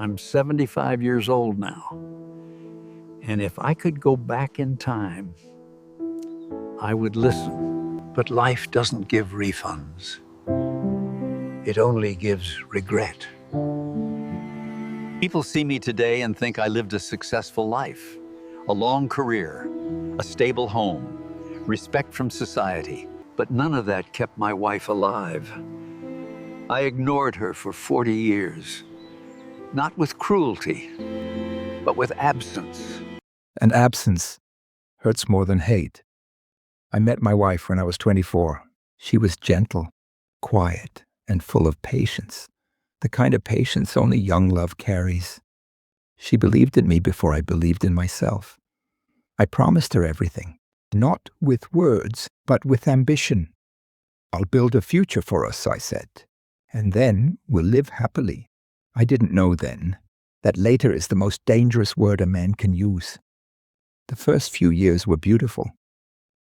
I'm 75 years old now. And if I could go back in time, I would listen. But life doesn't give refunds. It only gives regret. People see me today and think I lived a successful life, a long career, a stable home, respect from society. But none of that kept my wife alive. I ignored her for 40 years, not with cruelty, but with absence. And absence hurts more than hate. I met my wife when I was 24. She was gentle, quiet, and full of patience, the kind of patience only young love carries. She believed in me before I believed in myself. I promised her everything, not with words, but with ambition. I'll build a future for us, I said, and then we'll live happily. I didn't know then that later is the most dangerous word a man can use. The first few years were beautiful.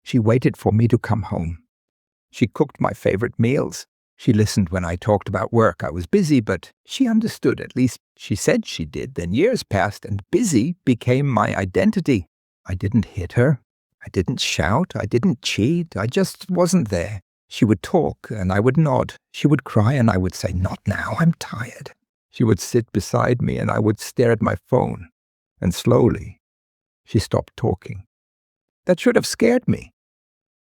She waited for me to come home. She cooked my favorite meals. She listened when I talked about work. I was busy, but she understood. At least she said she did. Then years passed, and busy became my identity. I didn't hit her. I didn't shout. I didn't cheat. I just wasn't there. She would talk, and I would nod. She would cry, and I would say, "Not now, I'm tired." She would sit beside me, and I would stare at my phone. And slowly, she stopped talking. That should have scared me.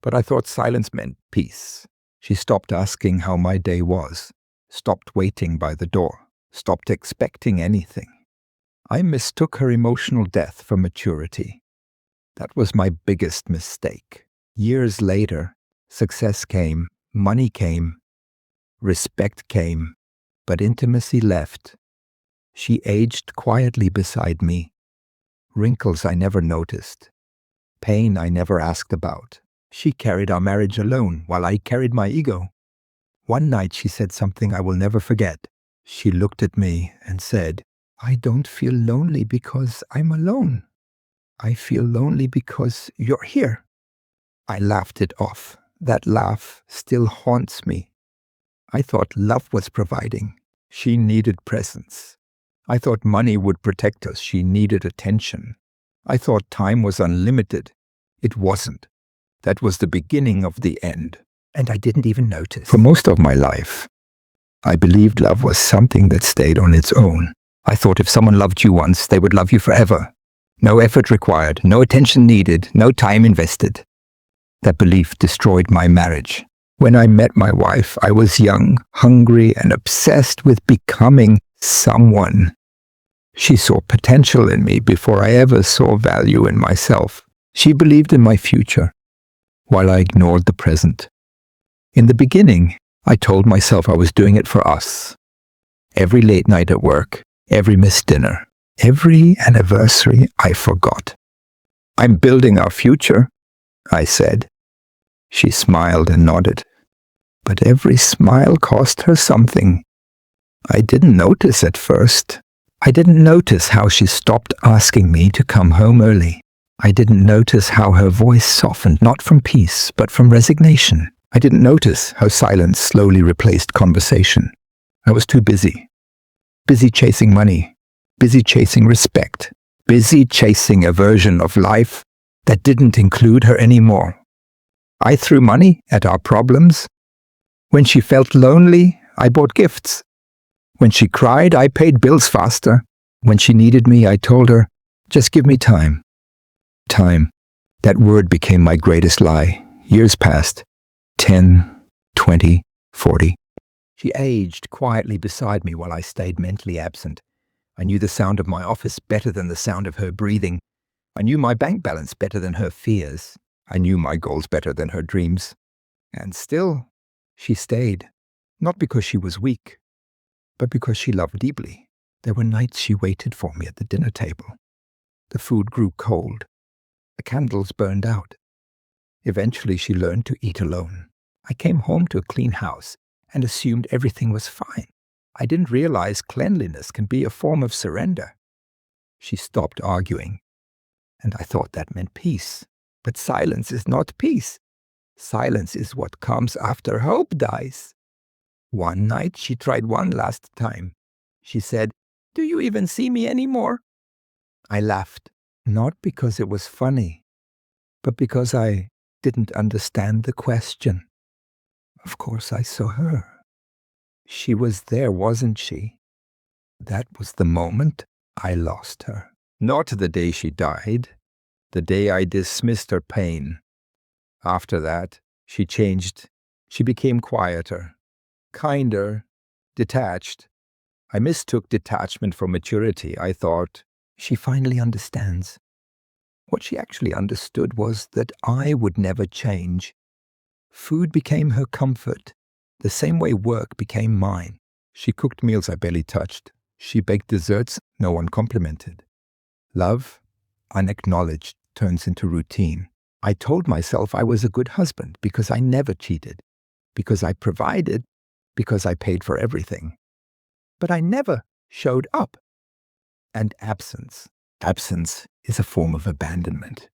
But I thought silence meant peace. She stopped asking how my day was, stopped waiting by the door, stopped expecting anything. I mistook her emotional death for maturity. That was my biggest mistake. Years later, success came, money came, respect came, but intimacy left. She aged quietly beside me. Wrinkles I never noticed. Pain I never asked about. She carried our marriage alone, while I carried my ego. One night she said something I will never forget. She looked at me and said, "I don't feel lonely because I'm alone. I feel lonely because you're here." I laughed it off. That laugh still haunts me. I thought love was providing. She needed presence. I thought money would protect us. She needed attention. I thought time was unlimited. It wasn't. That was the beginning of the end. And I didn't even notice. For most of my life, I believed love was something that stayed on its own. I thought if someone loved you once, they would love you forever. No effort required, no attention needed, no time invested. That belief destroyed my marriage. When I met my wife, I was young, hungry, and obsessed with becoming someone. She saw potential in me before I ever saw value in myself. She believed in my future, while I ignored the present. In the beginning, I told myself I was doing it for us. Every late night at work, every missed dinner, every anniversary I forgot. "I'm building our future," I said. She smiled and nodded. But every smile cost her something. I didn't notice at first. I didn't notice how she stopped asking me to come home early. I didn't notice how her voice softened, not from peace, but from resignation. I didn't notice how silence slowly replaced conversation. I was too busy. Busy chasing money. Busy chasing respect. Busy chasing a version of life that didn't include her anymore. I threw money at our problems. When she felt lonely, I bought gifts. When she cried, I paid bills faster. When she needed me, I told her, "Just give me time." Time. That word became my greatest lie. Years passed. 10, 20, 40. She aged quietly beside me while I stayed mentally absent. I knew the sound of my office better than the sound of her breathing. I knew my bank balance better than her fears. I knew my goals better than her dreams. And still, she stayed. Not because she was weak, but because she loved deeply. There were nights she waited for me at the dinner table. The food grew cold. The candles burned out. Eventually, she learned to eat alone. I came home to a clean house and assumed everything was fine. I didn't realize cleanliness can be a form of surrender. She stopped arguing, and I thought that meant peace. But silence is not peace. Silence is what comes after hope dies. One night, she tried one last time. She said, Do you even see me anymore? I laughed, not because it was funny, but because I didn't understand the question. Of course I saw her. She was there, wasn't she? That was the moment I lost her. Not the day she died, the day I dismissed her pain. After that, she changed. She became quieter, kinder, detached. I mistook detachment for maturity. I thought, she finally understands. What she actually understood was that I would never change. Food became her comfort, the same way work became mine. She cooked meals I barely touched. She baked desserts no one complimented. Love, unacknowledged, turns into routine. I told myself I was a good husband because I never cheated, because I provided, because I paid for everything. But I never showed up. And absence is a form of abandonment.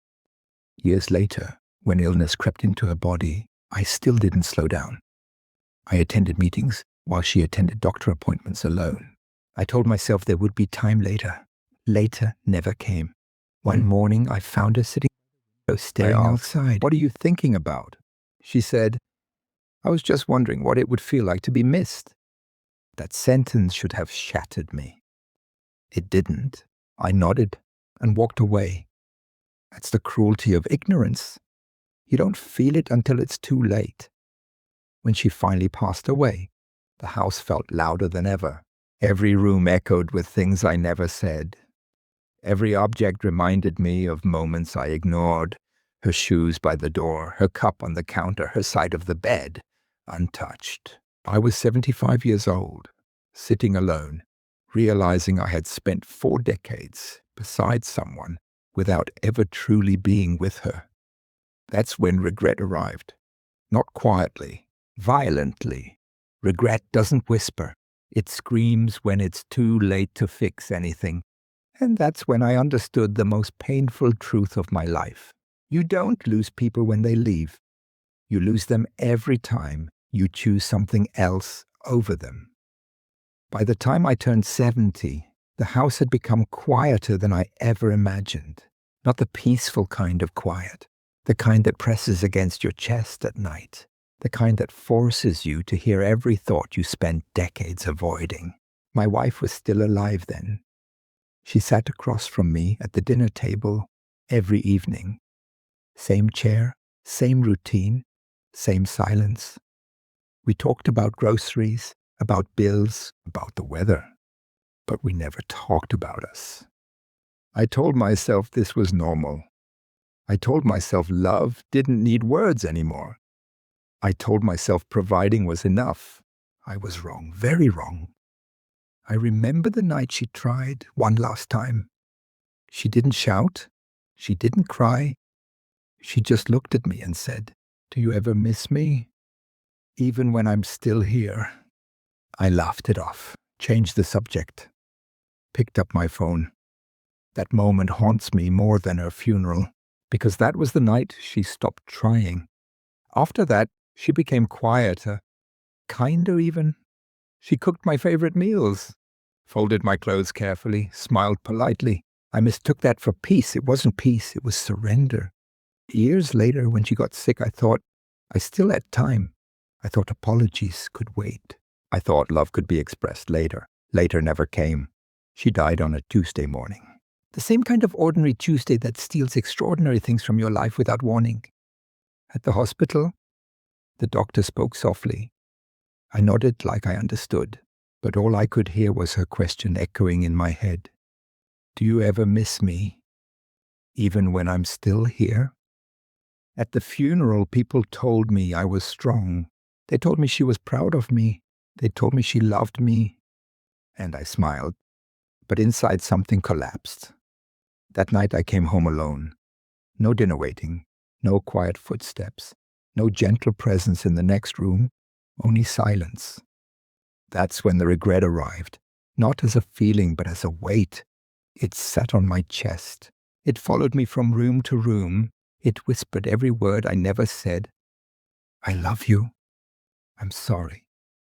Years later, when illness crept into her body, I still didn't slow down. I attended meetings while she attended doctor appointments alone. I told myself there would be time later. Later never came. One morning, I found her sitting staring outside. What are you thinking about? She said, I was just wondering what it would feel like to be missed. That sentence should have shattered me. It didn't. I nodded and walked away. That's the cruelty of ignorance. You don't feel it until it's too late. When she finally passed away, the house felt louder than ever. Every room echoed with things I never said. Every object reminded me of moments I ignored. Her shoes by the door, her cup on the counter, her side of the bed, untouched. I was 75 years old, sitting alone, realizing I had spent 4 decades beside someone without ever truly being with her. That's when regret arrived. Not quietly, violently. Regret doesn't whisper. It screams when it's too late to fix anything. And that's when I understood the most painful truth of my life. You don't lose people when they leave. You lose them every time you choose something else over them. By the time I turned 70, the house had become quieter than I ever imagined. Not the peaceful kind of quiet, the kind that presses against your chest at night, the kind that forces you to hear every thought you spent decades avoiding. My wife was still alive then. She sat across from me at the dinner table every evening. Same chair, same routine, same silence. We talked about groceries, about bills, about the weather, but we never talked about us. I told myself this was normal. I told myself love didn't need words anymore. I told myself providing was enough. I was wrong, very wrong. I remember the night she tried one last time. She didn't shout. She didn't cry. She just looked at me and said, "Do you ever miss me? Even when I'm still here." I laughed it off, changed the subject, picked up my phone. That moment haunts me more than her funeral, because that was the night she stopped trying. After that, she became quieter, kinder even. She cooked my favorite meals, folded my clothes carefully, smiled politely. I mistook that for peace. It wasn't peace, it was surrender. Years later, when she got sick, I thought, I still had time. I thought apologies could wait. I thought love could be expressed later. Later never came. She died on a Tuesday morning. The same kind of ordinary Tuesday that steals extraordinary things from your life without warning. At the hospital, the doctor spoke softly. I nodded like I understood, but all I could hear was her question echoing in my head. Do you ever miss me, even when I'm still here? At the funeral, people told me I was strong. They told me she was proud of me. They told me she loved me. And I smiled. But inside something collapsed. That night I came home alone. No dinner waiting. No quiet footsteps. No gentle presence in the next room. Only silence. That's when the regret arrived. Not as a feeling, but as a weight. It sat on my chest. It followed me from room to room. It whispered every word I never said. I love you. I'm sorry.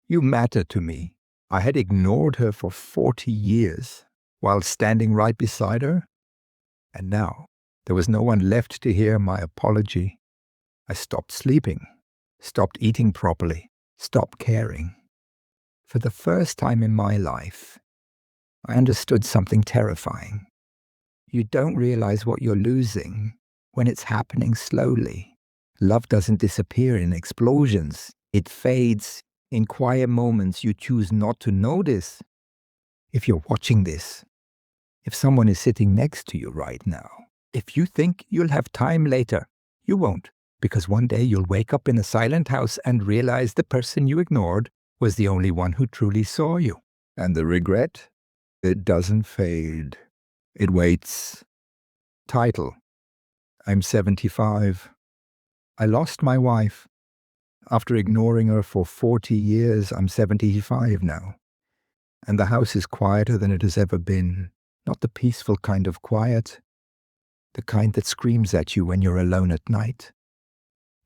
You matter to me. I had ignored her for 40 years while standing right beside her, and now there was no one left to hear my apology. I stopped sleeping, stopped eating properly, stopped caring. For the first time in my life, I understood something terrifying. You don't realize what you're losing when it's happening slowly. Love doesn't disappear in explosions. It fades in quiet moments you choose not to notice. If you're watching this, if someone is sitting next to you right now, if you think you'll have time later, you won't, because one day you'll wake up in a silent house and realize the person you ignored was the only one who truly saw you. And the regret? It doesn't fade. It waits. Title: I'm 75. I lost my wife. After ignoring her for 40 years, I'm 75 now. And the house is quieter than it has ever been. Not the peaceful kind of quiet. The kind that screams at you when you're alone at night.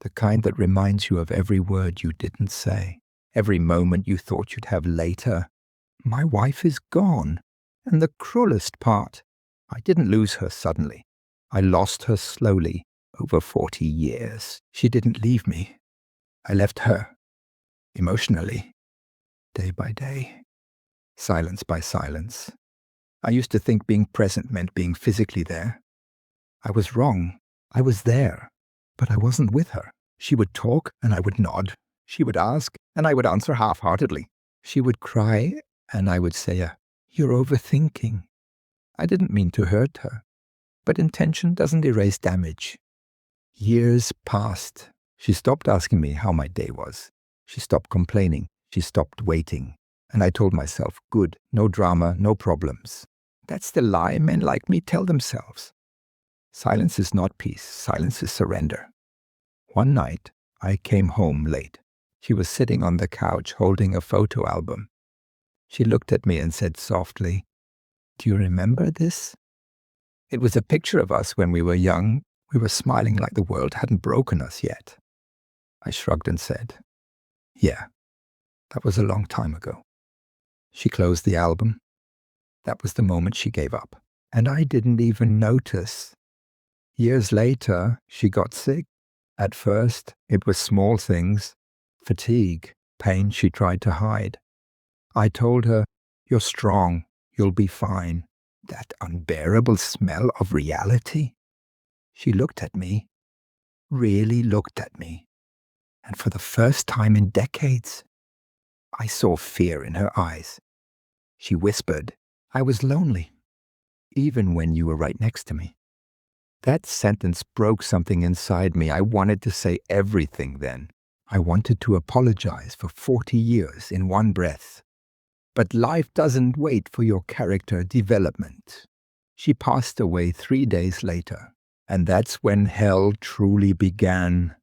The kind that reminds you of every word you didn't say. Every moment you thought you'd have later. My wife is gone. And the cruelest part, I didn't lose her suddenly. I lost her slowly over 40 years. She didn't leave me. I left her, emotionally, day by day, silence by silence. I used to think being present meant being physically there. I was wrong. I was there, but I wasn't with her. She would talk and I would nod. She would ask and I would answer half-heartedly. She would cry and I would say, "You're overthinking." I didn't mean to hurt her, but intention doesn't erase damage. Years passed. She stopped asking me how my day was. She stopped complaining. She stopped waiting. And I told myself, good, no drama, no problems. That's the lie men like me tell themselves. Silence is not peace. Silence is surrender. One night, I came home late. She was sitting on the couch holding a photo album. She looked at me and said softly, "Do you remember this?" It was a picture of us when we were young. We were smiling like the world hadn't broken us yet. I shrugged and said, "Yeah, that was a long time ago." She closed the album. That was the moment she gave up. And I didn't even notice. Years later, she got sick. At first, it was small things, fatigue, pain she tried to hide. I told her, "You're strong, you'll be fine." That unbearable smell of reality. She looked at me, really looked at me. And for the first time in decades, I saw fear in her eyes. She whispered, "I was lonely, even when you were right next to me." That sentence broke something inside me. I wanted to say everything then. I wanted to apologize for 40 years in one breath. But life doesn't wait for your character development. She passed away 3 days later, and that's when hell truly began.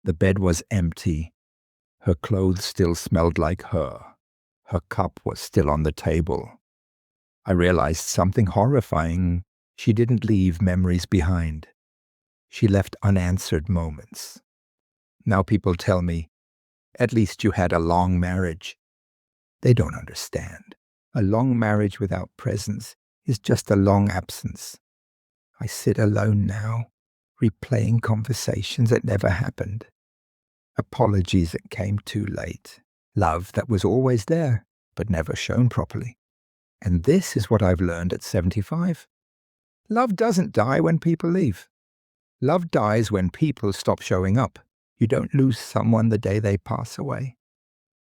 The bed was empty. Her clothes still smelled like her. Her cup was still on the table. I realized something horrifying. She didn't leave memories behind. She left unanswered moments. Now people tell me, "At least you had a long marriage." They don't understand. A long marriage without presence is just a long absence. I sit alone now, replaying conversations that never happened. Apologies that came too late. Love that was always there, but never shown properly. And this is what I've learned at 75. Love doesn't die when people leave. Love dies when people stop showing up. You don't lose someone the day they pass away.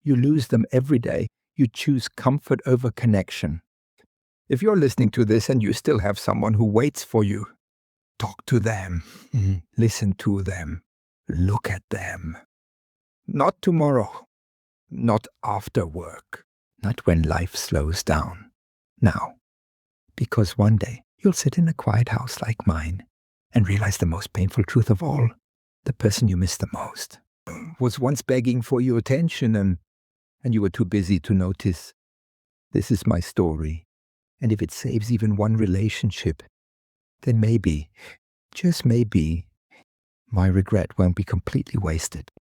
You lose them every day. You choose comfort over connection. If you're listening to this and you still have someone who waits for you, talk to them. Listen to them. Look at them. Not tomorrow. Not after work. Not when life slows down. Now. Because one day you'll sit in a quiet house like mine and realize the most painful truth of all. The person you miss the most was once begging for your attention and you were too busy to notice. This is my story. And if it saves even one relationship, then maybe, just maybe, my regret won't be completely wasted.